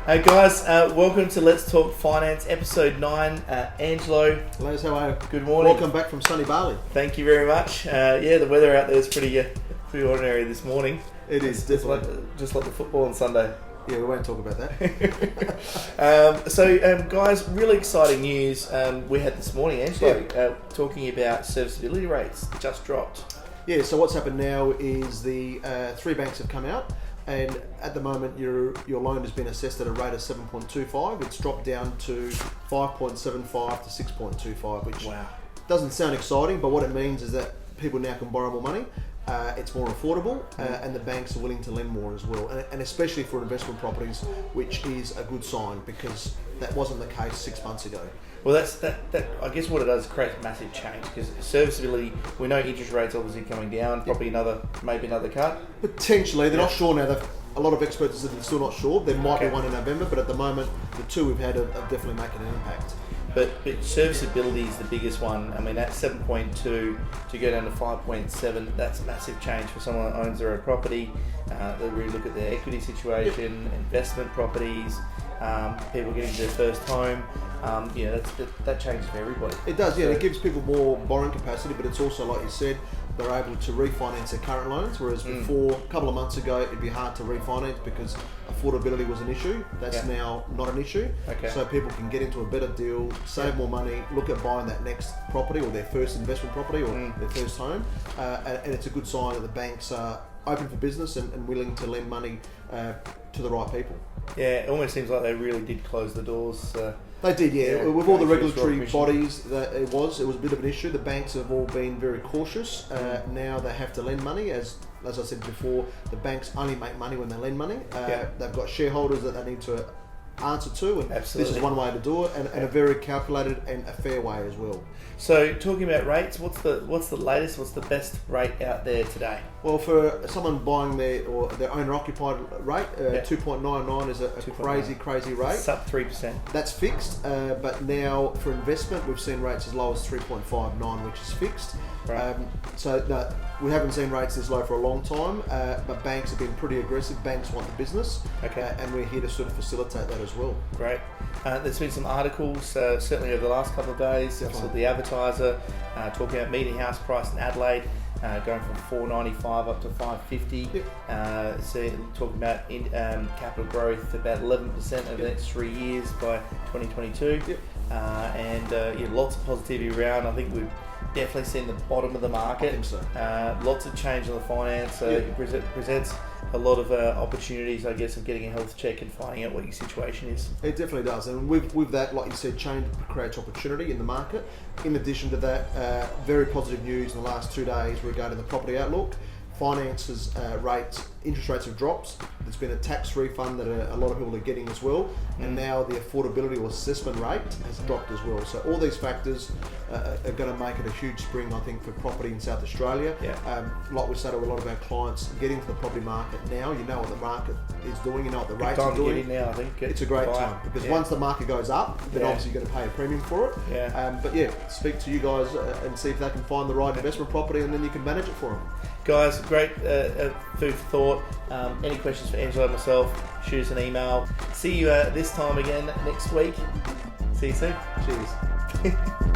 Hey guys, welcome to Let's Talk Finance, episode 9. Angelo, Les, how are you? good morning. Welcome back from sunny Bali. Thank you very much. The weather out there is pretty ordinary this morning. It is, Just definitely. like the football on Sunday. Yeah, we won't talk about that. Guys, really exciting news we had this morning, Angelo, talking about serviceability rates just dropped. Yeah, so what's happened now is the three banks have come out, and at the moment your loan has been assessed at a rate of 7.25. It's dropped down to 5.75 to 6.25, which doesn't sound exciting, but what it means is that people now can borrow more money. It's more affordable, and the banks are willing to lend more as well, and especially for investment properties, which is a good sign because that wasn't the case 6 months ago. Well, that I guess what it does is create massive change because serviceability. We know interest rates obviously coming down, probably maybe another cut. Potentially, they're not sure now. A lot of experts said they're still not sure. There might be one in November, but at the moment, the two we've had are definitely making an impact. But serviceability is the biggest one. I mean, at 7.2 to go down to 5.7, that's a massive change for someone that owns their own property. They really look at their equity situation, investment properties, people getting their first home. That changes for everybody. It does, yeah. It gives people more borrowing capacity, but it's also, like you said, they're able to refinance their current loans, whereas before, a couple of months ago, it'd be hard to refinance because affordability was an issue. That's now not an issue. Okay. So people can get into a better deal, save more money, look at buying that next property or their first investment property or their first home. And it's a good sign that the banks are open for business and willing to lend money to the right people. Yeah, it almost seems like they really did close the doors. They did, yeah. With all the regulatory Commission. bodies, it was a bit of an issue. The banks have all been very cautious. Now they have to lend money. As I said before, the banks only make money when they lend money. They've got shareholders that they need to answer to, and this is one way to do it, and a very calculated and a fair way as well. So, talking about rates, what's the latest? What's the best rate out there today? Well, for someone buying their owner-occupied rate, 2.99 is a crazy rate. It's up 3%. That's fixed, but now for investment, we've seen rates as low as 3.59, which is fixed. Right. So we haven't seen rates this low for a long time, but banks have been pretty aggressive. Banks want the business, and we're here to sort of facilitate that as well. Great. There's been some articles, certainly over the last couple of days. I saw the Advertiser talking about median house price in Adelaide going from $495 up to $550. Talking about capital growth about 11% over the next 3 years by 2022. Lots of positivity around. I think we've definitely seen the bottom of the market. I think so. Lots of change on the finance. It presents a lot of opportunities, I guess, of getting a health check and finding out what your situation is. It definitely does, and with that, like you said, change creates opportunity in the market. In addition to that, very positive news in the last 2 days regarding the property outlook. Finances interest rates have dropped. There's been a tax refund that a lot of people are getting as well, and now the affordability or assessment rate has dropped as well. So all these factors are going to make it a huge spring, I think, for property in South Australia. Like we say to a lot of our clients, get into the property market now. You know what the market is doing, you know what the rates are doing. Now, I think it's a great time because once the market goes up, then obviously you're going to pay a premium for it. Speak to you guys and see if they can find the right investment property, and then you can manage it for them. Guys, great food for thought. Any questions for Angelo and myself, shoot us an email. See you this time again next week. See you soon. Cheers.